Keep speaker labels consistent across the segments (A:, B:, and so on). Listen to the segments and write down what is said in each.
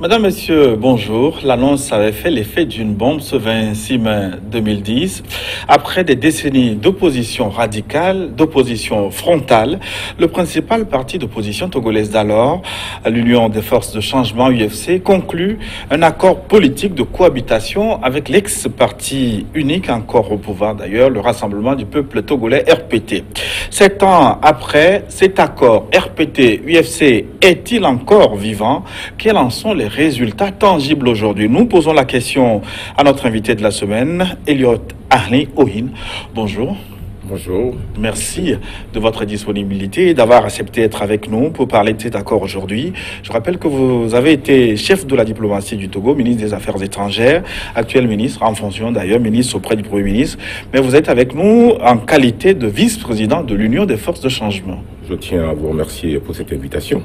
A: Madame, Messieurs, bonjour. L'annonce avait fait l'effet d'une bombe ce 26 mai 2010. Après des décennies d'opposition radicale, d'opposition frontale, le principal parti d'opposition togolaise d'alors, l'Union des forces de changement UFC, conclut un accord politique de cohabitation avec l'ex-parti unique encore au pouvoir d'ailleurs, le Rassemblement du peuple togolais RPT. 7 ans après, cet accord RPT-UFC est-il encore vivant? Quels en sont les résultats tangibles aujourd'hui? Nous posons la question à notre invité de la semaine, Elliot Arni Ohin. Bonjour.
B: Bonjour.
A: Merci de votre disponibilité et d'avoir accepté d'être avec nous pour parler de cet accord aujourd'hui. Je rappelle que vous avez été chef de la diplomatie du Togo, ministre des Affaires étrangères, actuel ministre, en fonction d'ailleurs, ministre auprès du Premier ministre. Mais vous êtes avec nous en qualité de vice-président de l'Union des forces de changement.
B: Je tiens à vous remercier pour cette invitation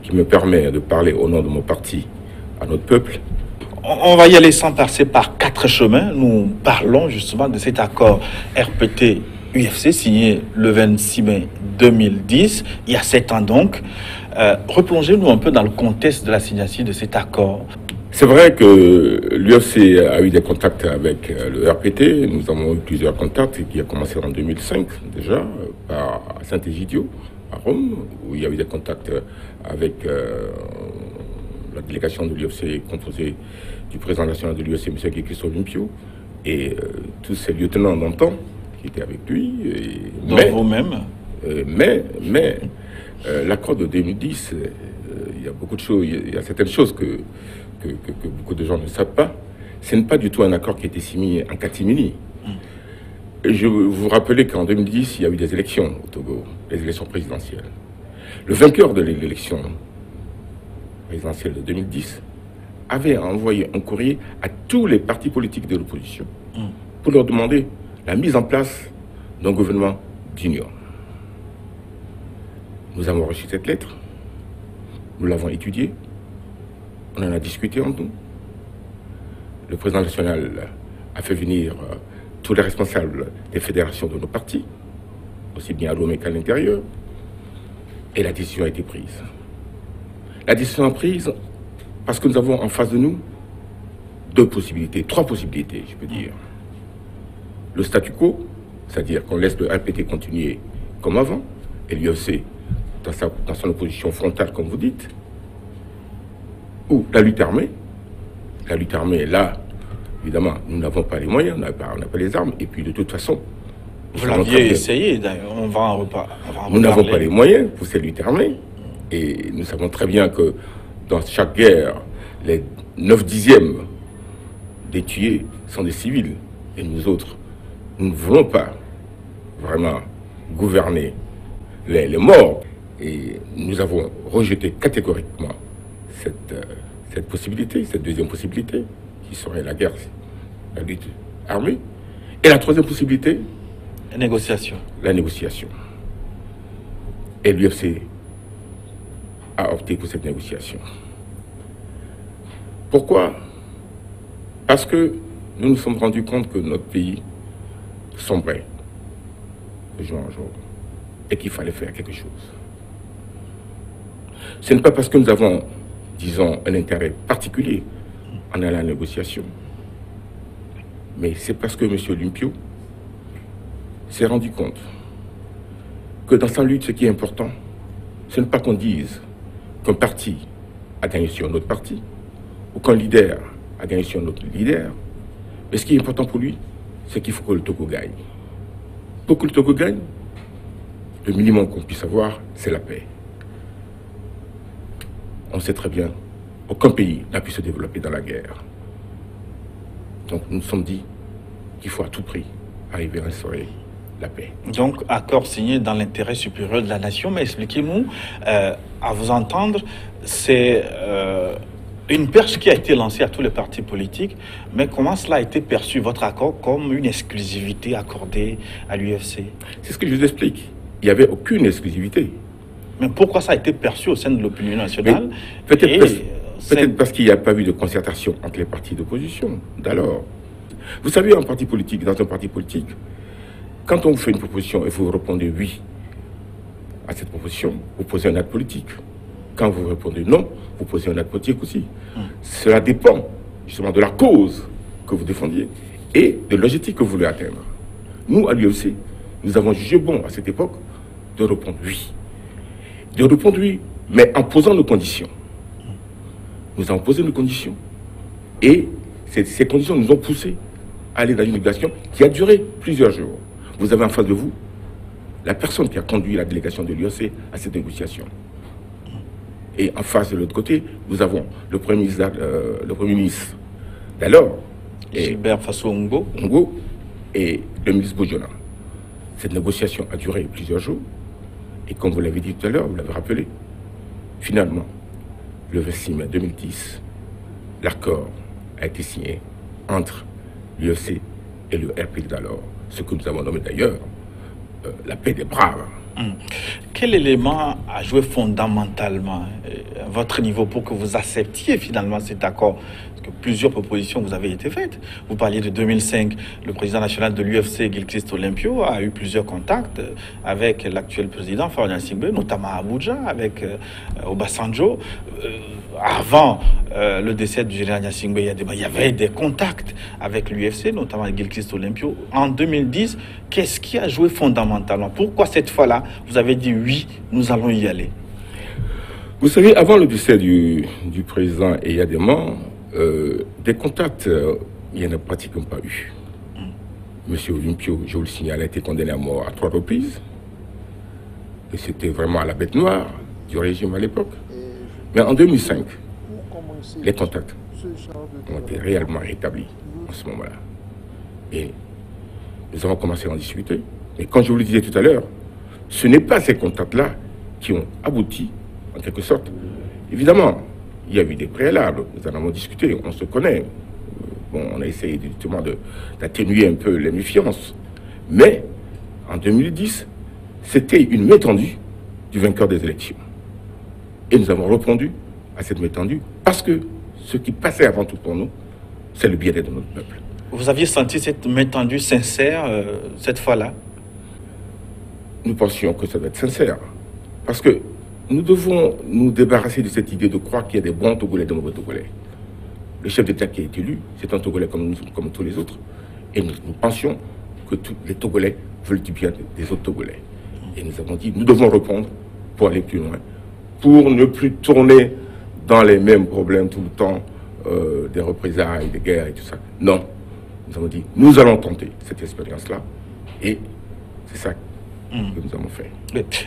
B: qui me permet de parler au nom de mon parti à notre peuple.
A: On va y aller sans passer par 4 chemins. Nous parlons justement de cet accord RPT-UFC signé le 26 mai 2010, il y a 7 ans donc. Replongez-nous un peu dans le contexte de la signature de cet accord.
B: C'est vrai que l'UFC a eu des contacts avec le RPT. Nous avons eu plusieurs contacts qui a commencé en 2005 déjà, à Saint-Égidio, à Rome, où il y a eu des contacts avec la délégation de l'UFC composée du président national de l'UFC, M. Christophe Limpio, et tous ses lieutenants d'antan qui étaient avec lui.
A: Donc vous-même.
B: Mais l'accord de 2010, il y a beaucoup de choses, il y a certaines choses que beaucoup de gens ne savent pas. Ce n'est pas du tout un accord qui a été signé en catimini. Je vous rappelle qu'en 2010, il y a eu des élections au Togo, les élections présidentielles. Le vainqueur de l'élection présidentielle de 2010 avait envoyé un courrier à tous les partis politiques de l'opposition pour leur demander la mise en place d'un gouvernement d'union. Nous avons reçu cette lettre, nous l'avons étudiée, on en a discuté entre nous. Le président national a fait venir tous les responsables des fédérations de nos partis, aussi bien à Lomé qu'à l'intérieur, et la décision a été prise. La décision est prise parce que nous avons en face de nous 3 possibilités, je peux dire. Le statu quo, c'est-à-dire qu'on laisse le RPT continuer comme avant, et l'UFC dans son opposition frontale, comme vous dites, ou la lutte armée. La lutte armée, là, évidemment, nous n'avons pas les moyens, on n'a pas les armes, et puis de toute façon...
A: Vous l'aviez essayé, d'ailleurs, on va en reparler.
B: Nous n'avons pas les moyens pour cette lutte armée, et nous savons très bien que dans chaque guerre, les 9/10 des tués sont des civils, et nous autres, nous ne voulons pas vraiment gouverner les morts, et nous avons rejeté catégoriquement cette possibilité, cette deuxième possibilité, qui serait la guerre, la lutte armée. Et la troisième possibilité,
A: la négociation.
B: La négociation. Et l'UFC a opté pour cette négociation. Pourquoi? Parce que nous nous sommes rendus compte que notre pays sombrait de jour en jour et qu'il fallait faire quelque chose. Ce n'est pas parce que nous avons, disons, un intérêt particulier en allant à la négociation, mais c'est parce que M. Limpio s'est rendu compte que dans sa lutte, ce qui est important, ce n'est pas qu'on dise qu'un parti a gagné sur un autre parti, ou qu'un leader a gagné sur un autre leader, mais ce qui est important pour lui, c'est qu'il faut que le Togo gagne. Pour que le Togo gagne, le minimum qu'on puisse avoir, c'est la paix. On sait très bien, aucun pays n'a pu se développer dans la guerre. Donc nous nous sommes dit qu'il faut à tout prix arriver à instaurer la paix.
A: Donc, accord signé dans l'intérêt supérieur de la nation, mais expliquez-nous, à vous entendre, c'est une perche qui a été lancée à tous les partis politiques, mais comment cela a été perçu, votre accord, comme une exclusivité accordée à l'UFC?
B: C'est ce que je vous explique. Il n'y avait aucune exclusivité.
A: Mais pourquoi ça a été perçu au sein de l'opinion nationale?
B: Peut-être parce qu'il n'y a pas eu de concertation entre les partis d'opposition d'alors. Vous savez, dans un parti politique, quand on vous fait une proposition et vous répondez oui à cette proposition, vous posez un acte politique. quand vous répondez non, vous posez un acte politique aussi. Cela dépend justement de la cause que vous défendiez et de l'objectif que vous voulez atteindre. Nous, à l'UFC, nous avons jugé bon à cette époque de répondre oui. De répondre oui, mais en posant nos conditions. Nous avons posé nos conditions. Et ces conditions nous ont poussés à aller dans une négociation qui a duré plusieurs jours. Vous avez en face de vous la personne qui a conduit la délégation de l'UFC à cette négociation. Et en face de l'autre côté, nous avons le Premier ministre d'alors,
A: Gilbert Faso Ngo,
B: et le ministre Bojona. Cette négociation a duré plusieurs jours. Et comme vous l'avez dit tout à l'heure, vous l'avez rappelé, finalement, le 26 mai 2010, l'accord a été signé entre l'UFC et le RPI d'alors, ce que nous avons nommé d'ailleurs la paix des braves.
A: Quel élément a joué fondamentalement à votre niveau pour que vous acceptiez finalement cet accord? Parce que plusieurs propositions vous avez été faites. Vous parliez de 2005, le président national de l'UFC, Gilchrist Olympio, a eu plusieurs contacts avec l'actuel président Faure Gnassingbé, notamment à Abuja, avec Obasanjo. Avant le décès du général Gnassingbé, il y avait des contacts avec l'UFC, notamment avec Gilchrist Olympio. En 2010, qu'est-ce qui a joué fondamentalement? Pourquoi cette fois-là, vous avez dit oui, nous allons y aller?
B: Vous savez, avant le décès du président Eyadema, des contacts, il n'y en a pratiquement pas eu. Monsieur Olympio, je vous le signale, a été condamné à mort à 3 reprises. Et c'était vraiment à la bête noire du régime à l'époque. Mais en 2005, les contacts ont été réellement rétablis en ce moment-là. Et nous avons commencé à en discuter. Mais comme je vous le disais tout à l'heure, ce n'est pas ces contacts-là qui ont abouti, en quelque sorte. Évidemment, il y a eu des préalables, nous en avons discuté, on se connaît. Bon, on a essayé justement d'atténuer un peu les méfiances. Mais, en 2010, c'était une main tendue du vainqueur des élections. Et nous avons répondu à cette main tendue parce que ce qui passait avant tout pour nous, c'est le bien-être de notre peuple.
A: Vous aviez senti cette main tendue sincère cette fois-là?
B: Nous pensions que ça doit être sincère. Parce que nous devons nous débarrasser de cette idée de croire qu'il y a des bons Togolais et des mauvais Togolais. Le chef d'État qui est élu, c'est un Togolais comme tous les autres. Et nous pensions que tous les Togolais veulent du bien des autres Togolais. Et nous avons dit, nous devons répondre pour aller plus loin, pour ne plus tourner dans les mêmes problèmes tout le temps, des représailles, des guerres et tout ça. Non. Nous avons dit, nous allons tenter cette expérience-là. Et c'est ça que nous avons fait.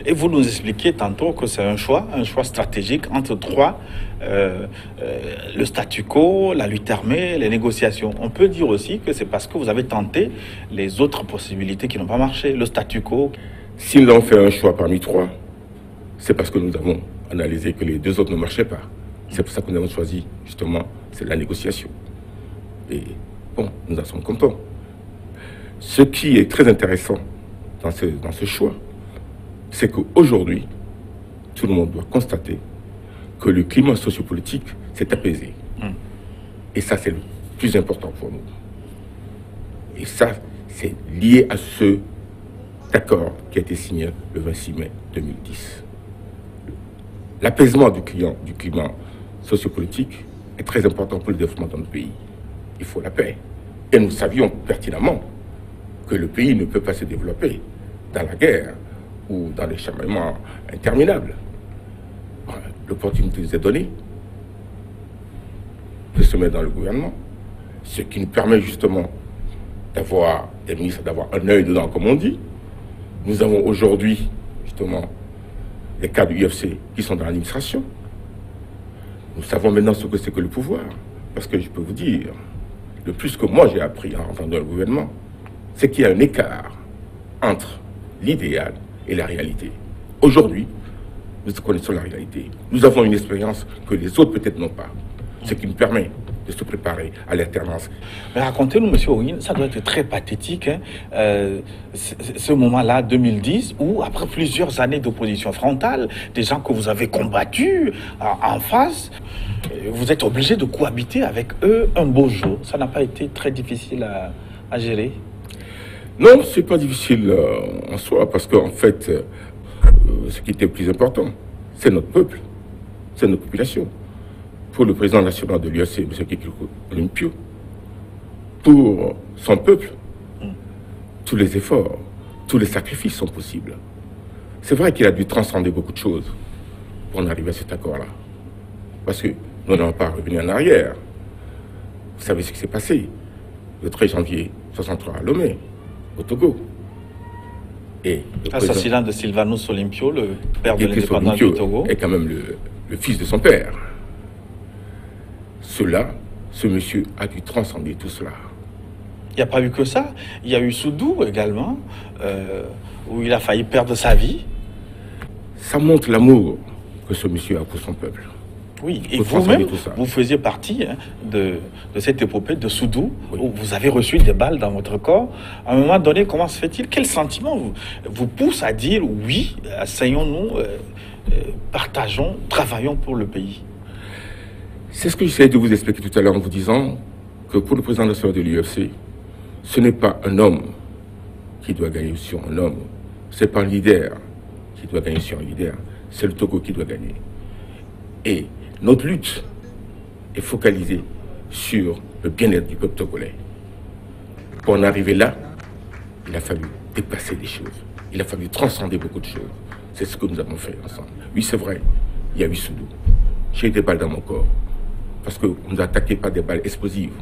A: Et vous nous expliquiez tantôt que c'est un choix stratégique entre 3, le statu quo, la lutte armée, les négociations. On peut dire aussi que c'est parce que vous avez tenté les autres possibilités qui n'ont pas marché, le statu quo.
B: Si nous avons fait un choix parmi 3, c'est parce que nous avons analysé que les 2 autres ne marchaient pas. C'est pour ça que nous avons choisi, justement, c'est la négociation. Et bon, nous en sommes contents. Ce qui est très intéressant dans ce choix, c'est qu'aujourd'hui, tout le monde doit constater que le climat sociopolitique s'est apaisé. Et ça, c'est le plus important pour nous. Et ça, c'est lié à ce accord qui a été signé le 26 mai 2010. L'apaisement du climat sociopolitique est très important pour le développement de notre pays. Il faut la paix. Et nous savions pertinemment que le pays ne peut pas se développer dans la guerre ou dans les chamaillements interminables. L'opportunité nous est donnée de se mettre dans le gouvernement, ce qui nous permet justement d'avoir des ministres, d'avoir un œil dedans, comme on dit. Nous avons aujourd'hui, justement, les cadres du UFC qui sont dans l'administration. Nous savons maintenant ce que c'est que le pouvoir. Parce que je peux vous dire, le plus que moi j'ai appris en rentrant dans le gouvernement, c'est qu'il y a un écart entre l'idéal et la réalité. Aujourd'hui, nous connaissons la réalité. Nous avons une expérience que les autres peut-être n'ont pas. Ce qui nous permet de se préparer à l'alternance.
A: Mais racontez-nous, M. Ouine, ça doit être très pathétique, ce moment-là, 2010, où après plusieurs années d'opposition frontale, des gens que vous avez combattus en face, vous êtes obligé de cohabiter avec eux un beau jour. Ça n'a pas été très difficile à gérer?
B: Non, c'est pas difficile en soi, parce qu'en fait, ce qui était le plus important, c'est notre peuple. c'est nos populations. Pour le président national de l'UFC, M. Kekiko Olympio, pour son peuple, tous les efforts, tous les sacrifices sont possibles. C'est vrai qu'il a dû transcender beaucoup de choses pour en arriver à cet accord-là. Parce que nous n'allons pas revenir en arrière. Vous savez ce qui s'est passé le 13 janvier 1963 à Lomé, au Togo.
A: L'assassinat de Sylvanus Olympio, le père de l'indépendance du Togo.
B: Est quand même le fils de son père. Ce monsieur a dû transcender tout cela.
A: Il n'y a pas eu que ça. Il y a eu Soudou également, où il a failli perdre sa vie.
B: Ça montre l'amour que ce monsieur a pour son peuple.
A: Oui, et vous-même, vous faisiez partie de cette épopée de Soudou, oui, où vous avez reçu des balles dans votre corps. À un moment donné, comment se fait-il? Quel sentiment vous pousse à dire oui, asseyons-nous, partageons, travaillons pour le pays?
B: C'est ce que j'essayais de vous expliquer tout à l'heure en vous disant que pour le président national de l'UFC, ce n'est pas un homme qui doit gagner sur un homme. Ce n'est pas un leader qui doit gagner sur un leader. C'est le Togo qui doit gagner. Et notre lutte est focalisée sur le bien-être du peuple togolais. Pour en arriver là, il a fallu dépasser des choses. Il a fallu transcender beaucoup de choses. C'est ce que nous avons fait ensemble. Oui, c'est vrai, il y a eu Soudou. J'ai eu des balles dans mon corps. Parce qu'on nous a attaqué par des balles explosives.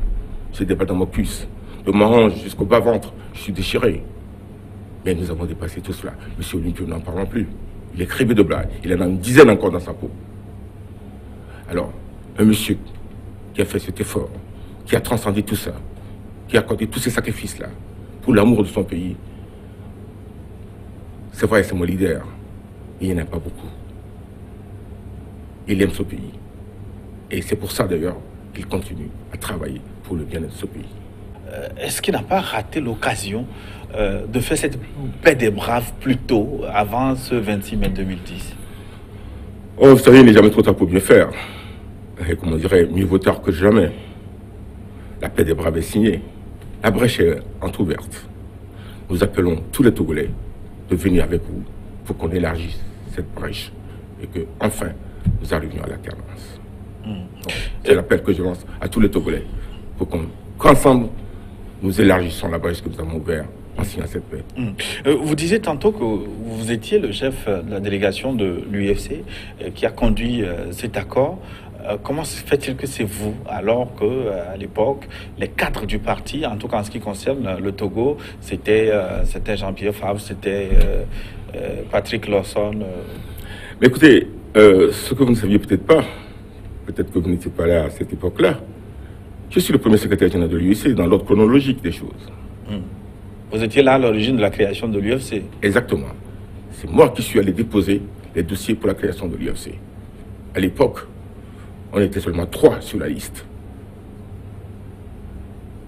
B: J'ai des balles dans mon cuisse. De ma hanche jusqu'au bas-ventre, je suis déchiré. Mais nous avons dépassé tout cela. Monsieur Olympio, n'en parlons plus. Il est criblé de blagues. Il en a une dizaine encore dans sa peau. Alors, un monsieur qui a fait cet effort, qui a transcendé tout ça, qui a accordé tous ces sacrifices-là, pour l'amour de son pays, c'est vrai, c'est mon leader, mais il n'y en a pas beaucoup. Il aime ce pays. Et c'est pour ça, d'ailleurs, qu'il continue à travailler pour le bien-être de ce pays.
A: Est-ce qu'il n'a pas raté l'occasion de faire cette paix des braves plus tôt, avant ce 26 mai 2010?
B: Oh, vous savez, il n'est jamais trop tard pour bien faire. Et comme on dirait, mieux vaut tard que jamais. La paix des braves est signée. La brèche est entrouverte. Nous appelons tous les Togolais de venir avec vous pour qu'on élargisse cette brèche et que, enfin, nous arrivions à l'alternance. C'est l'appel que je lance à tous les Togolais pour qu'ensemble, nous élargissons la brèche que nous avons ouverte en signant cette paix.
A: Vous disiez tantôt que vous étiez le chef de la délégation de l'UFC qui a conduit cet accord. Comment se fait-il que c'est vous, alors qu'à l'époque, les cadres du parti, en tout cas en ce qui concerne le Togo, c'était Jean-Pierre Fabre, c'était Patrick Lawson
B: Mais écoutez, ce que vous ne saviez peut-être pas, peut-être que vous n'étiez pas là à cette époque-là, je suis le premier secrétaire général de l'UFC dans l'ordre chronologique des choses.
A: Vous étiez là à l'origine de la création de l'UFC?
B: Exactement. C'est moi qui suis allé déposer les dossiers pour la création de l'UFC. À l'époque, on était seulement 3 sur la liste.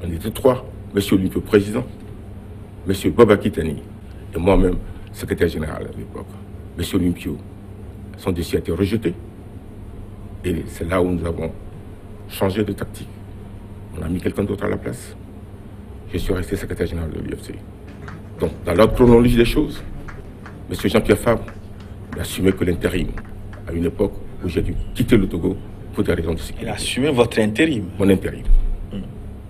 B: On était 3. Monsieur Olympio, président, Monsieur Boba Kitani et moi-même, secrétaire général à l'époque. Monsieur Olympio, son dossier a été rejeté. Et c'est là où nous avons changé de tactique. On a mis quelqu'un d'autre à la place. Je suis resté secrétaire général de l'UFC. Donc, dans l'ordre chronologique des choses, M. Jean-Pierre Fabre n'a assumé que l'intérim, à une époque où j'ai dû quitter le Togo pour des raisons de sécurité.
A: Il a assumé votre intérim?
B: Mon intérim.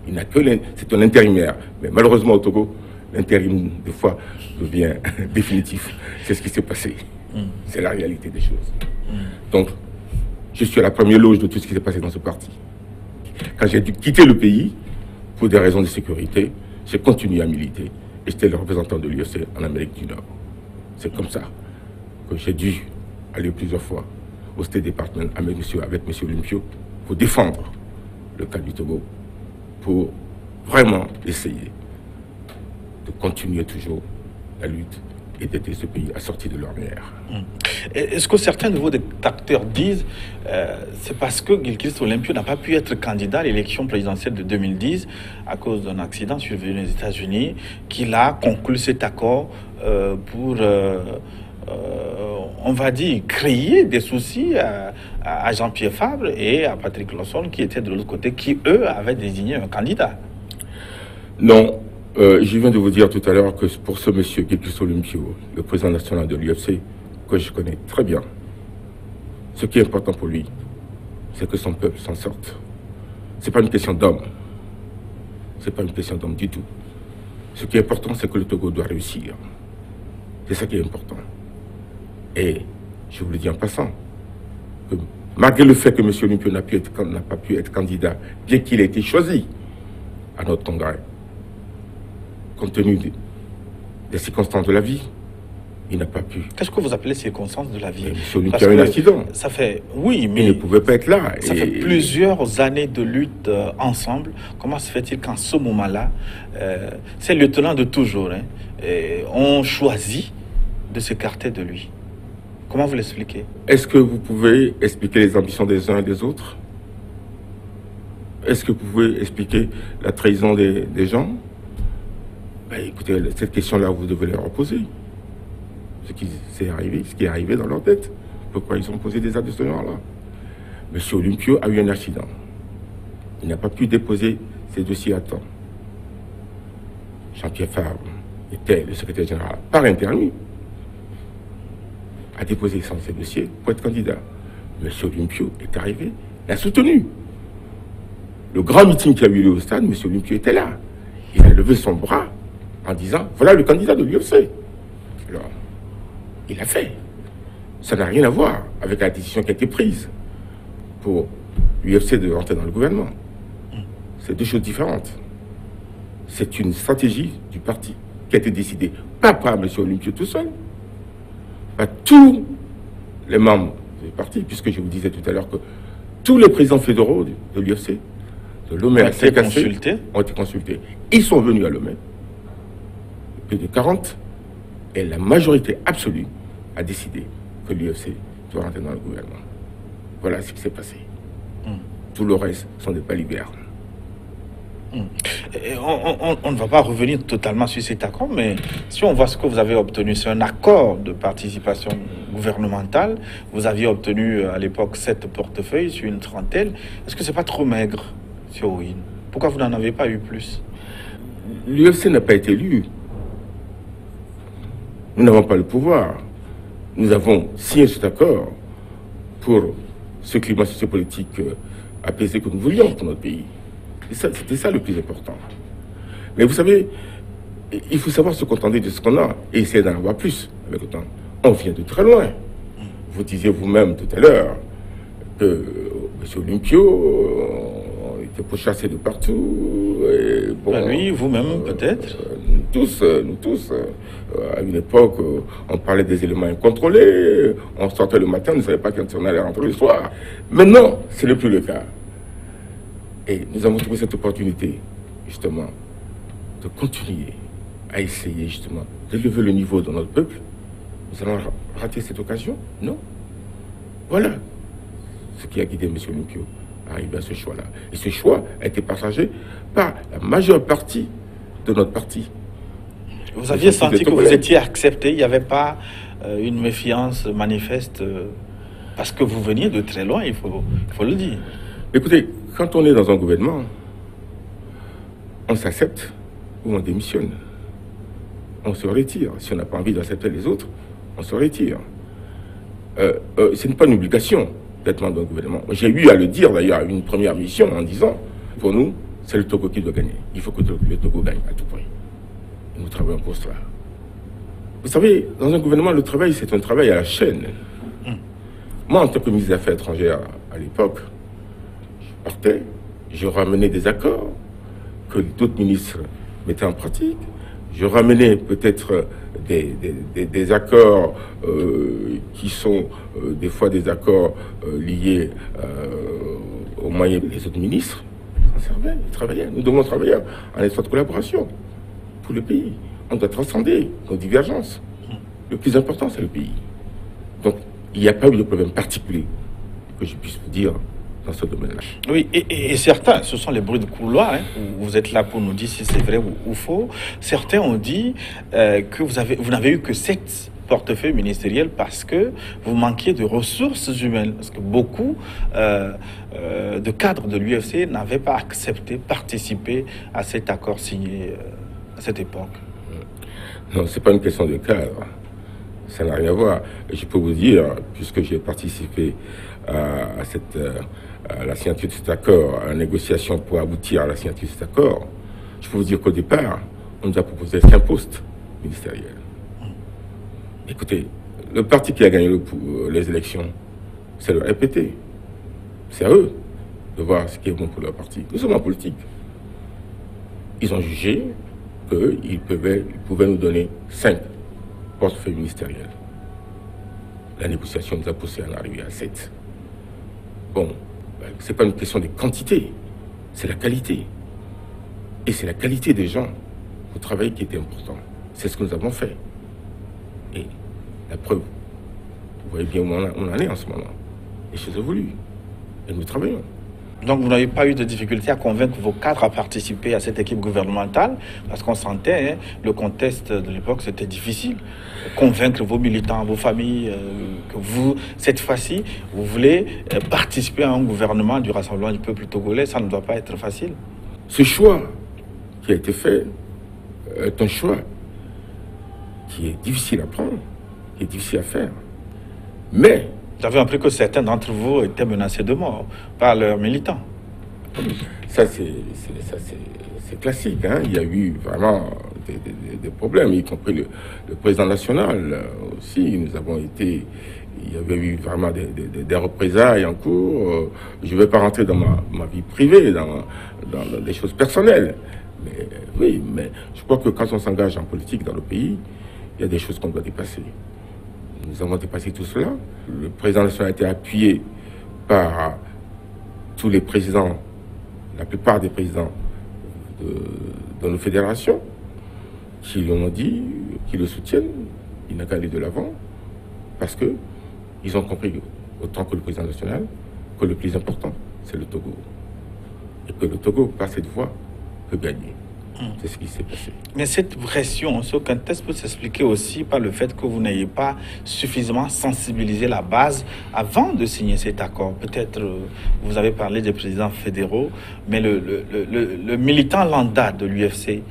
B: Il n'a que c'est un intérimaire. Mais malheureusement, au Togo, l'intérim, des fois, devient définitif. C'est ce qui s'est passé. C'est la réalité des choses. Donc, je suis à la première loge de tout ce qui s'est passé dans ce parti. Quand j'ai dû quitter le pays, pour des raisons de sécurité, j'ai continué à militer et j'étais le représentant de l'UFC en Amérique du Nord. C'est comme ça que j'ai dû aller plusieurs fois au State Department avec M. Olympio pour défendre le cas du Togo, pour vraiment essayer de continuer toujours la lutte et d'aider ce pays à sortir de l'ornière.
A: Est-ce que certains de vos acteurs disent c'est parce que Gilchrist Olympio n'a pas pu être candidat à l'élection présidentielle de 2010 à cause d'un accident survenu aux États-Unis qu'il a conclu cet accord pour, on va dire, créer des soucis à Jean-Pierre Fabre et à Patrick Lawson qui étaient de l'autre côté, qui eux avaient désigné un candidat?
B: Non. Je viens de vous dire tout à l'heure que pour ce monsieur Gilchrist Olympio, le président national de l'UFC, que je connais très bien, Ce qui est important pour lui, c'est que son peuple s'en sorte. Ce n'est pas une question d'homme. Ce n'est pas une question d'homme du tout. Ce qui est important, c'est que le Togo doit réussir. C'est ça qui est important. Et je vous le dis en passant, que malgré le fait que M. Olympio n'a pas pu être candidat, bien qu'il ait été choisi à notre congrès, compte tenu des circonstances de la vie, il n'a pas pu.
A: Qu'est-ce que vous appelez circonstances de la vie?
B: M. Olympio a eu un accident.
A: Ça fait, oui, mais
B: il ne pouvait pas être là.
A: Ça fait plusieurs années de lutte ensemble. Comment se fait-il qu'en ce moment-là, ces lieutenants de toujours ont choisi de s'écarter de lui? Comment vous l'expliquez?
B: Est-ce que vous pouvez expliquer les ambitions des uns et des autres? Est-ce que vous pouvez expliquer la trahison des gens? Ben, écoutez, cette question-là, vous devez leur poser. Ce qui est arrivé dans leur tête. Pourquoi ils ont posé des actes de ce genre-là? M. Olympio a eu un accident. Il n'a pas pu déposer ses dossiers à temps. Jean-Pierre Fabre était le secrétaire général par intérim, a déposé ses dossiers pour être candidat. M. Olympio est arrivé, l'a soutenu. Le grand meeting qui a eu lieu au stade, M. Olympio était là. Il a levé son bras en disant « Voilà le candidat de l'UFC ». Alors, il a fait. Ça n'a rien à voir avec la décision qui a été prise pour l'UFC de rentrer dans le gouvernement. C'est deux choses différentes. C'est une stratégie du parti qui a été décidée, pas par M. Olympio tout seul, par tous les membres du parti, puisque je vous disais tout à l'heure que tous les présidents fédéraux de l'UFC, de Lomé à CKC, ont été consultés. Ils sont venus à Lomé, plus de 40, et la majorité absolue a décidé que l'UFC doit rentrer dans le gouvernement. Voilà ce qui s'est passé. Tout le reste sont des balivernes.
A: On ne va pas revenir totalement sur cet accord, mais si on voit ce que vous avez obtenu, c'est un accord de participation gouvernementale. Vous aviez obtenu à l'époque 7 portefeuilles sur une trentaine. Est-ce que c'est pas trop maigre, sur Ouine? Pourquoi vous n'en avez pas eu plus?
B: L'UFC n'a pas été élu. Nous n'avons pas le pouvoir. Nous avons signé cet accord pour ce climat sociopolitique apaisé que nous voulions pour notre pays. C'était ça le plus important. Mais vous savez, il faut savoir se contenter de ce qu'on a et essayer d'en avoir plus avec le temps. On vient de très loin. Vous disiez vous-même tout à l'heure que M. Olympio était pourchassé de partout. Et bon,
A: lui, vous-même peut-être
B: nous tous, à une époque, on parlait des éléments incontrôlés, on sortait le matin, on ne savait pas quand on allait rentrer le soir. Maintenant, ce n'est plus le cas. Et nous avons trouvé cette opportunité, justement, de continuer à essayer, justement, d'élever le niveau de notre peuple. Nous allons rater cette occasion? Non. Voilà ce qui a guidé M. Olympio à arriver à ce choix-là. Et ce choix a été partagé par la majeure partie de notre parti.
A: Vous aviez senti que vous étiez accepté, il n'y avait pas une méfiance manifeste, parce que vous veniez de très loin, il faut le dire.
B: Écoutez, quand on est dans un gouvernement, on s'accepte ou on démissionne. On se retire. Si on n'a pas envie d'accepter les autres, on se retire. Ce n'est pas une obligation d'être membre d'un gouvernement. J'ai eu à le dire d'ailleurs à une première mission en disant, pour nous, c'est le Togo qui doit gagner. Il faut que le Togo gagne à tout prix. Et nous travaillons pour cela. Vous savez, dans un gouvernement, le travail, c'est un travail à la chaîne. Moi, en tant que ministre des Affaires étrangères à l'époque, je partais, je ramenais des accords que d'autres ministres mettaient en pratique. Je ramenais peut-être des accords qui sont des fois des accords liés aux moyens des autres ministres. Ça servait, ils travaillaient. Nous devons travailler en étroite collaboration pour le pays. On doit transcender nos divergences. Le plus important, c'est le pays. Donc, il n'y a pas eu de problème particulier que je puisse vous dire dans ce domaine-là.
A: Oui, et certains, ce sont les bruits de couloir, vous êtes là pour nous dire si c'est vrai ou faux. Certains ont dit que vous n'avez eu que 7 portefeuilles ministériels parce que vous manquiez de ressources humaines, parce que beaucoup de cadres de l'UFC n'avaient pas accepté, participé à cet accord signé à cette époque.
B: Non, c'est pas une question de cadre. Ça n'a rien à voir. Et je peux vous dire, puisque j'ai participé à la signature de cet accord, à la négociation pour aboutir à la signature de cet accord, je peux vous dire qu'au départ, on nous a proposé 5 postes ministériels. Écoutez, le parti qui a gagné les élections, c'est le RPT. C'est à eux de voir ce qui est bon pour leur parti. Nous sommes en politique. Ils ont jugé qu'ils pouvaient nous donner 5 portefeuilles ministériels. La négociation nous a poussé à en arriver à 7. Bon, c'est pas une question de quantité, c'est la qualité. Et c'est la qualité des gens au travail qui était important. C'est ce que nous avons fait. Et la preuve, vous voyez bien où on en est en ce moment. Les choses évoluent. Et nous travaillons.
A: Donc vous n'avez pas eu de difficulté à convaincre vos cadres à participer à cette équipe gouvernementale, parce qu'on sentait, le contexte de l'époque, c'était difficile. Convaincre vos militants, vos familles, que vous, cette fois-ci, vous voulez participer à un gouvernement du Rassemblement du peuple togolais, ça ne doit pas être facile.
B: Ce choix qui a été fait est un choix qui est difficile à prendre, qui est difficile à faire. Mais
A: j'avais appris que certains d'entre vous étaient menacés de mort par leurs militants.
B: Ça, c'est classique. Hein. Il y a eu vraiment des problèmes, y compris le président national aussi. Nous avons été... Il y avait eu vraiment des représailles en cours. Je ne vais pas rentrer dans ma vie privée, dans des choses personnelles. Mais oui, mais je crois que quand on s'engage en politique dans le pays, il y a des choses qu'on doit dépasser. Nous avons dépassé tout cela. Le président national a été appuyé par tous les présidents, la plupart des présidents de nos fédérations, qui lui ont dit, qui le soutiennent. Il n'a qu'à aller de l'avant, parce que ils ont compris, autant que le président national, que le plus important, c'est le Togo. Et que le Togo, par cette voie, peut gagner. C'est ce qui s'est passé.
A: Mais cette pression sur Quintes peut s'expliquer aussi par le fait que vous n'ayez pas suffisamment sensibilisé la base avant de signer cet accord. Peut-être, vous avez parlé des présidents fédéraux, mais le militant lambda de l'UFC,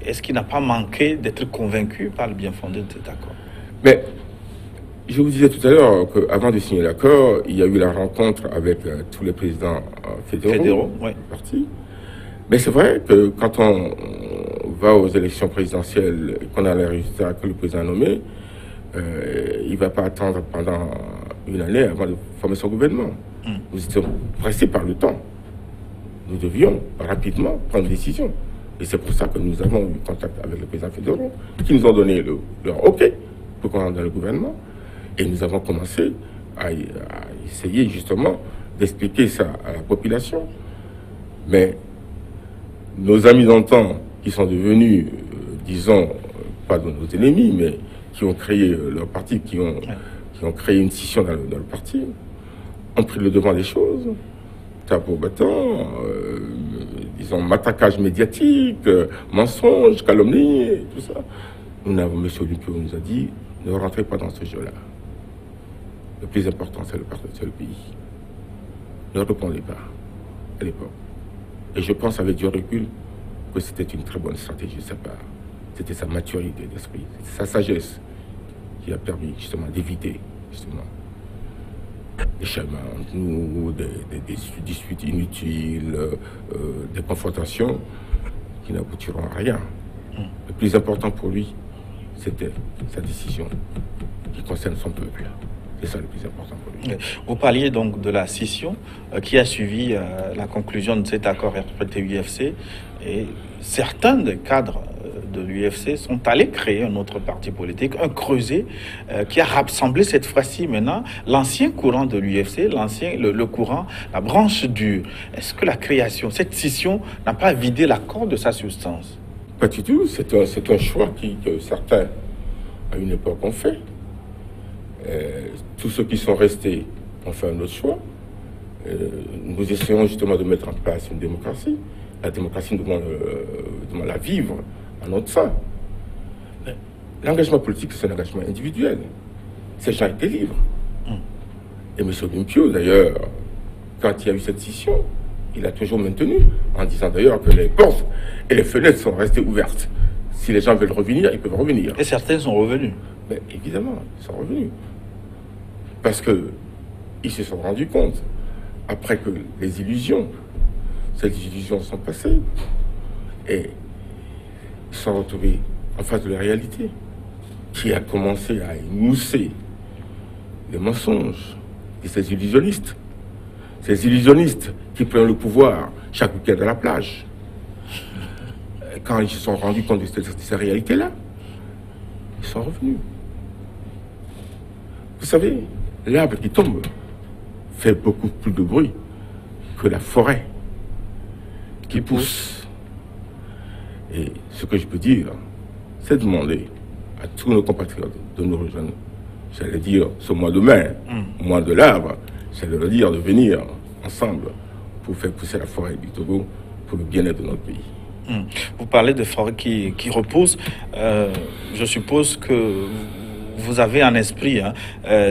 A: est-ce qu'il n'a pas manqué d'être convaincu par le bien fondé de cet accord?
B: Mais je vous disais tout à l'heure qu'avant de signer l'accord, il y a eu la rencontre avec tous les présidents fédéraux
A: oui.
B: du parti. Mais c'est vrai que quand on va aux élections présidentielles et qu'on a les résultats que le président a nommés, il ne va pas attendre pendant une année avant de former son gouvernement. Nous étions pressés par le temps. Nous devions rapidement prendre une décision. Et c'est pour ça que nous avons eu contact avec le président fédéral, qui nous ont donné leur OK pour qu'on rentre dans le gouvernement. Et nous avons commencé à essayer justement d'expliquer ça à la population. Mais nos amis d'antan, qui sont devenus, disons, pas de nos ennemis, mais qui ont créé leur parti, qui ont créé une scission dans le parti, ont pris le devant des choses. Tabou battant, disons, matraquage médiatique, mensonge, calomnie, tout ça. M. Olympio nous a dit, ne rentrez pas dans ce jeu-là. Le plus important, c'est le pays. Ne répondez pas à l'époque. Et je pense avec du recul que c'était une très bonne stratégie de sa part. C'était sa maturité d'esprit, sa sagesse qui a permis justement d'éviter justement des chemins entre nous, des disputes inutiles, des confrontations qui n'aboutiront à rien. Le plus important pour lui, c'était sa décision qui concerne son peuple. C'est ça le plus important pour lui.
A: Vous parliez donc de la scission qui a suivi la conclusion de cet accord RPT-UFC, et certains des cadres de l'UFC sont allés créer un autre parti politique, un creuset qui a rassemblé cette fois-ci maintenant l'ancien courant de l'UFC, le courant, la branche dure. Est-ce que la création, cette scission n'a pas vidé l'accord de sa substance?
B: Pas du tout, c'est un choix que certains à une époque ont fait. Tous ceux qui sont restés ont fait un autre choix. Nous essayons justement de mettre en place une démocratie. La démocratie, nous devons la vivre en notre sein. L'engagement politique, c'est un engagement individuel. Ces gens étaient libres. Et M. Olympio, d'ailleurs, quand il y a eu cette scission, il a toujours maintenu, en disant d'ailleurs que les portes et les fenêtres sont restées ouvertes. Si les gens veulent revenir, ils peuvent revenir.
A: Et certains sont revenus.
B: Mais évidemment, ils sont revenus. Parce qu'ils se sont rendus compte, après que les illusions, ces illusions sont passées, et ils sont retrouvés en face de la réalité, qui a commencé à émousser les mensonges de ces illusionnistes. Ces illusionnistes qui prennent le pouvoir chaque week-end à la plage. Quand ils se sont rendus compte de ces réalités-là, ils sont revenus. Vous savez, l'arbre qui tombe fait beaucoup plus de bruit que la forêt qui pousse. Et ce que je peux dire, c'est demander à tous nos compatriotes de nous rejoindre, j'allais dire ce mois de mai, mois de l'arbre, c'est de leur dire de venir ensemble pour faire pousser la forêt du Togo pour le bien-être de notre pays.
A: Vous parlez de forêt qui repousse. Je suppose que vous avez en esprit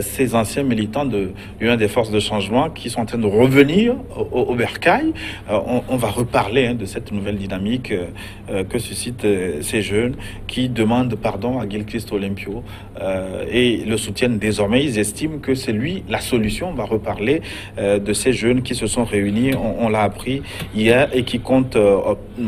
A: ces anciens militants de l'Union des forces de changement qui sont en train de revenir au bercail. On va reparler de cette nouvelle dynamique que suscitent ces jeunes qui demandent pardon à Gilchrist Olympio et le soutiennent désormais. Ils estiment que c'est lui la solution. On va reparler de ces jeunes qui se sont réunis, on l'a appris hier, et qui comptent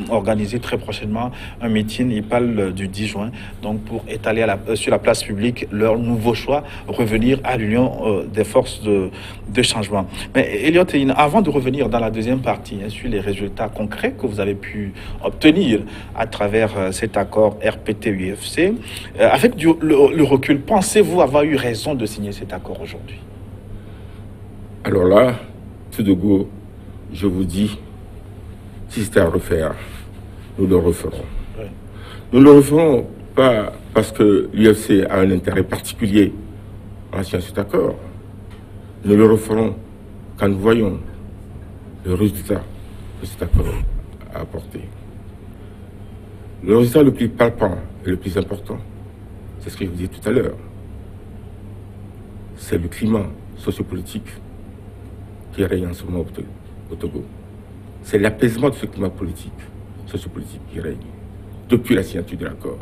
A: organiser très prochainement un meeting. Ils parlent du 10 juin, donc pour étaler sur la place publique leur nouveau choix, revenir à l'Union des forces de changement. Mais Elliott, avant de revenir dans la deuxième partie sur les résultats concrets que vous avez pu obtenir à travers cet accord RPT-UFC, avec le recul, pensez-vous avoir eu raison de signer cet accord aujourd'hui?
B: Alors là, tout de go, je vous dis, si c'était à refaire, nous le referons. Oui. Nous ne le referons pas parce que l'UFC a un intérêt particulier en signer cet accord. Nous le referons quand nous voyons le résultat que cet accord a apporté. Le résultat le plus palpable et le plus important, c'est ce que je vous disais tout à l'heure. C'est le climat sociopolitique qui règne en ce moment au Togo. C'est l'apaisement de ce climat politique, sociopolitique qui règne depuis la signature de l'accord.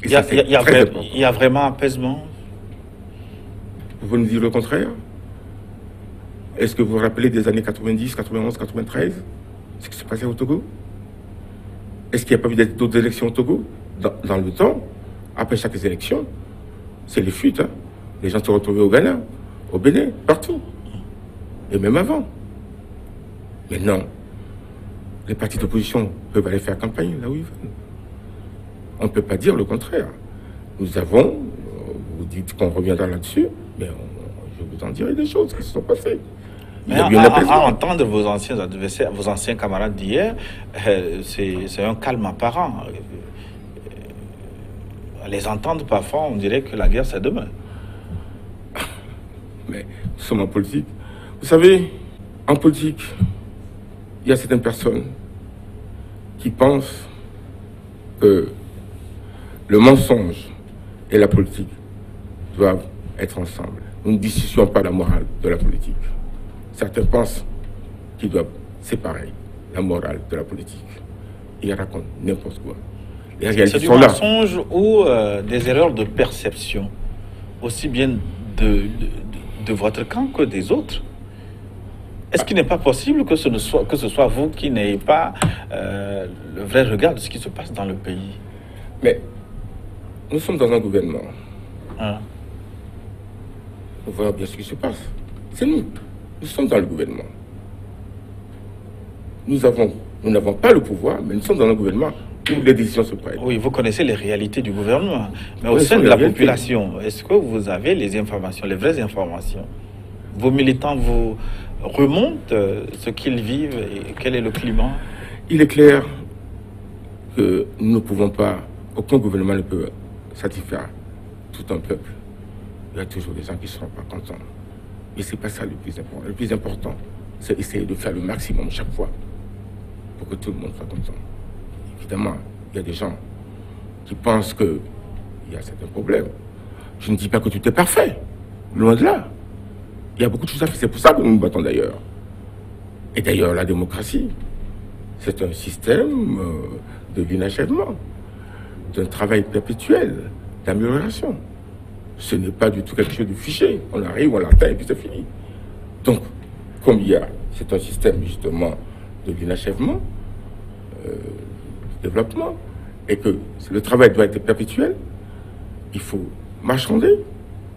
A: Il y a vraiment apaisement.
B: Vous pouvez nous dire le contraire? Est-ce que vous vous rappelez des années 90, 91, 93, ce qui s'est passé au Togo? Est-ce qu'il n'y a pas eu d'autres élections au Togo? Dans le temps, après chaque élection, c'est les fuites. Hein. Les gens se retrouvaient au Ghana, au Bénin, partout. Et même avant. Maintenant, les partis d'opposition peuvent aller faire campagne là où ils veulent. On ne peut pas dire le contraire. Nous avons, vous dites qu'on reviendra là-dessus, mais je vous en dirai des choses qui se sont passées.
A: Mais à entendre vos anciens adversaires, vos anciens camarades d'hier, c'est un calme apparent. À les entendre parfois, on dirait que la guerre c'est demain.
B: Mais nous sommes en politique. Vous savez, en politique, il y a certaines personnes qui pensent que le mensonge et la politique doivent être ensemble. Nous ne discussions pas la morale de la politique. Certains pensent qu'ils doivent séparer la morale de la politique. Ils racontent n'importe quoi.
A: C'est du mensonge ou des erreurs de perception, aussi bien de votre camp que des autres? Est-ce qu'il n'est pas possible que ce soit vous qui n'ayez pas le vrai regard de ce qui se passe dans le pays?
B: Mais nous sommes dans un gouvernement. Nous voyons bien ce qui se passe. C'est nous. Nous sommes dans le gouvernement. Nous n'avons pas le pouvoir, mais nous sommes dans un gouvernement où les décisions se prennent.
A: Oui, vous connaissez les réalités du gouvernement. Mais au sein de la population, est-ce que vous avez les informations, les vraies informations? Vos militants vous remontent ce qu'ils vivent et quel est le climat?
B: Il est clair que nous ne pouvons pas, aucun gouvernement ne peut satisfaire tout un peuple. Il y a toujours des gens qui ne seront pas contents. Mais ce n'est pas ça le plus important. Le plus important, c'est essayer de faire le maximum chaque fois pour que tout le monde soit content. Évidemment, il y a des gens qui pensent qu'il y a certains problèmes. Je ne dis pas que tout est parfait. Loin de là. Il y a beaucoup de choses à faire. C'est pour ça que nous nous battons d'ailleurs. Et d'ailleurs, la démocratie, c'est un système de l'inachèvement, d'un travail perpétuel, d'amélioration. Ce n'est pas du tout quelque chose de fiché. On arrive, on l'atteint et puis c'est fini. Donc, comme c'est un système justement de l'inachèvement, du développement, et que le travail doit être perpétuel, il faut marchander.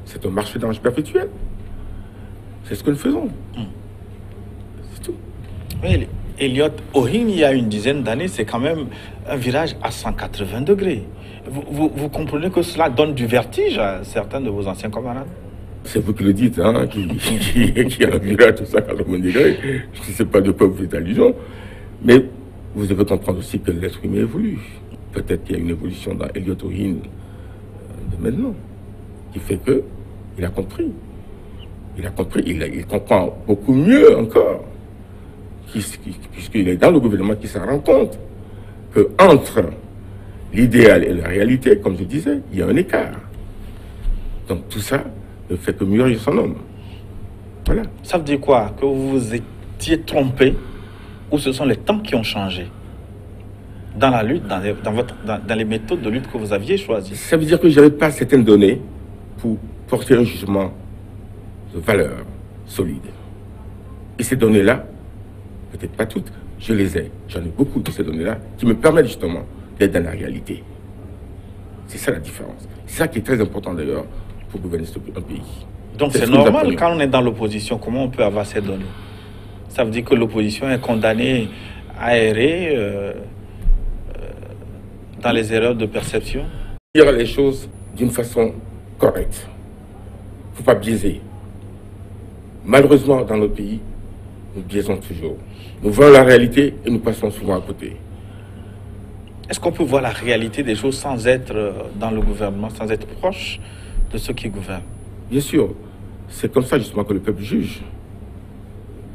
B: C'est un marchandage perpétuel. C'est ce que nous faisons. C'est tout.
A: Oui, Elliott Ohin, il y a une dizaine d'années, c'est quand même un virage à 180 degrés. Vous comprenez que cela donne du vertige à certains de vos anciens camarades?
B: C'est vous qui le dites, hein, qui a un virage à 180 degrés. Je ne sais pas de quoi vous êtes allusion. Mais vous devez comprendre aussi que l'être humain évolue. Peut-être qu'il y a une évolution dans Elliott Ohin de maintenant, qui fait qu'il a compris. Il a compris, il comprend beaucoup mieux encore, puisqu'il est dans le gouvernement qui se rend compte qu'entre l'idéal et la réalité, comme je disais, il y a un écart. Donc tout ça ne fait que mûrir son homme. Voilà.
A: Ça veut dire quoi? Que vous vous étiez trompé ou ce sont les temps qui ont changé dans la lutte, dans les méthodes de lutte que vous aviez choisies?
B: Ça veut dire que je n'avais pas certaines données pour porter un jugement de valeur solide. Et ces données-là, peut-être pas toutes, je les ai. J'en ai beaucoup de ces données-là qui me permettent justement d'être dans la réalité. C'est ça la différence. C'est ça qui est très important d'ailleurs pour gouverner un pays.
A: Donc c'est normal quand on est dans l'opposition, comment on peut avoir ces données? Ça veut dire que l'opposition est condamnée à errer dans les erreurs de perception?
B: Dire les choses d'une façon correcte. Il ne faut pas biaiser. Malheureusement, dans notre pays, nous biaisons toujours. Nous voyons la réalité et nous passons souvent à côté.
A: Est-ce qu'on peut voir la réalité des choses sans être dans le gouvernement, sans être proche de ceux qui gouvernent?
B: Bien sûr. C'est comme ça justement que le peuple juge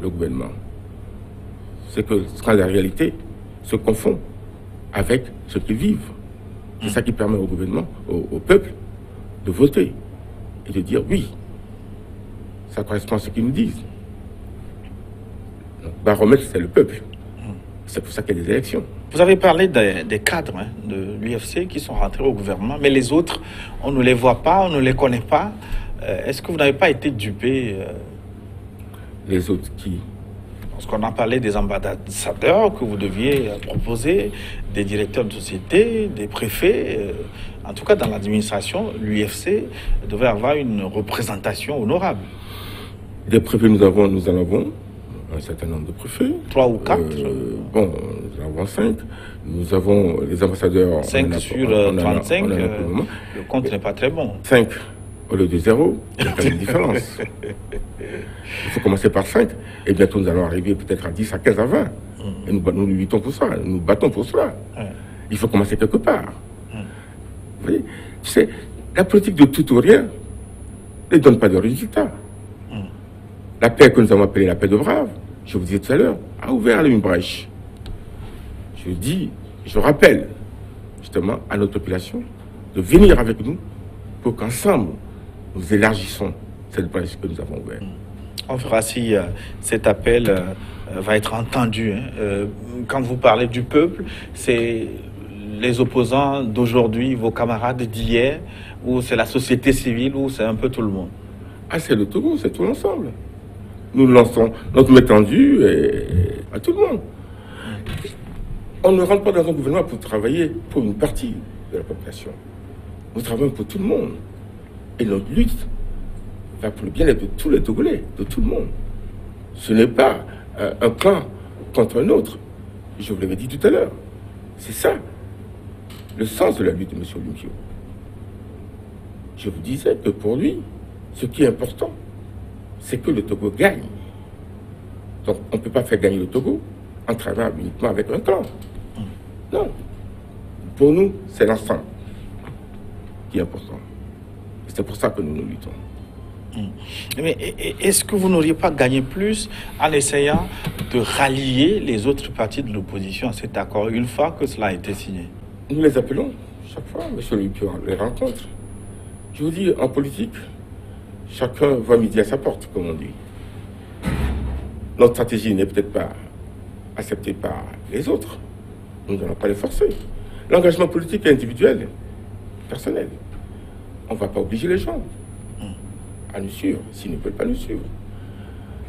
B: le gouvernement. C'est que quand la réalité se confond avec ce qu'ils vivent. C'est ça qui permet au gouvernement, au peuple, de voter et de dire oui. Ça correspond à ce qu'ils nous disent. Le baromètre, c'est le peuple. C'est pour ça qu'il y a des élections.
A: Vous avez parlé des cadres de l'UFC qui sont rentrés au gouvernement, mais les autres, on ne les voit pas, on ne les connaît pas. Est-ce que vous n'avez pas été dupé?
B: Les autres qui?
A: Parce qu'on a parlé des ambassadeurs que vous deviez proposer, des directeurs de société, des préfets. En tout cas, dans l'administration, l'UFC devait avoir une représentation honorable.
B: Des préfets, nous en avons un certain nombre de préfets.
A: 3 ou 4
B: Bon, nous en avons 5. Nous avons les ambassadeurs.
A: 5 sur 35, le compte n'est pas très bon.
B: 5 au lieu de 0, il y a quand même une différence. Il faut commencer par 5, et bientôt nous allons arriver peut-être à 10, à 15, à 20. Et nous luttons pour ça, nous battons pour cela. Il faut commencer quelque part. Vous voyez, tu sais, la politique de tout ou rien ne donne pas de résultat. La paix que nous avons appelée la paix de Brave, je vous disais tout à l'heure, a ouvert une brèche. Je rappelle justement à notre population de venir avec nous pour qu'ensemble nous élargissons cette brèche que nous avons ouverte.
A: On verra si cet appel va être entendu. Quand vous parlez du peuple, c'est les opposants d'aujourd'hui, vos camarades d'hier, ou c'est la société civile, ou c'est un peu tout le monde?
B: Ah, c'est le Togo, c'est tout l'ensemble. Nous lançons notre main tendue à tout le monde. On ne rentre pas dans un gouvernement pour travailler pour une partie de la population. Nous travaillons pour tout le monde. Et notre lutte va pour le bien-être de tous les Togolais, de tout le monde. Ce n'est pas un clan contre un autre. Je vous l'avais dit tout à l'heure. C'est ça, le sens de la lutte de M. Olympio. Je vous disais que pour lui, ce qui est important, c'est que le Togo gagne. Donc on ne peut pas faire gagner le Togo en travaillant uniquement avec un clan. Non. Pour nous, c'est l'ensemble qui est important. C'est pour ça que nous nous luttons.
A: Mais est-ce que vous n'auriez pas gagné plus en essayant de rallier les autres partis de l'opposition à cet accord une fois que cela a été signé?
B: Nous les appelons chaque fois, M. Olympio les rencontre. Je vous dis, en politique, chacun voit midi à sa porte, comme on dit. Notre stratégie n'est peut-être pas acceptée par les autres. Nous n'allons pas les forcer. L'engagement politique est individuel, personnel. on ne va pas obliger les gens à nous suivre s'ils ne veulent pas nous suivre.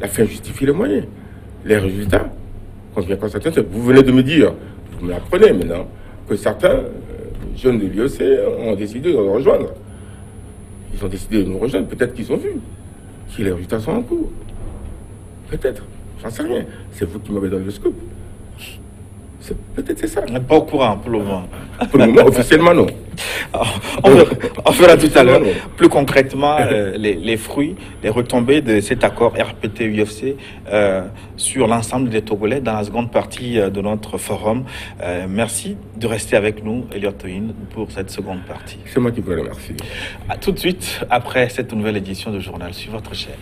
B: La fin justifie les moyens. Les résultats, quand je viens constater, vous venez de me dire, vous me l'apprenez maintenant, que certains jeunes de l'IEC ont décidé de nous rejoindre. Ils ont décidé de nous rejoindre, peut-être qu'ils ont vu que les résultats sont en cours. Peut-être, j'en sais rien. C'est vous qui m'avez donné le scoop. Peut-être c'est ça.
A: On n'est pas au courant pour le moment.
B: Pour le moment, officiellement, non.
A: On verra tout à l'heure, plus concrètement, les fruits, les retombées de cet accord RPT-UFC sur l'ensemble des Togolais dans la seconde partie de notre forum. Merci de rester avec nous, Elliot Toyin, pour cette seconde partie.
B: C'est moi qui vous remercie.
A: À tout de suite après cette nouvelle édition de Journal sur votre chaîne.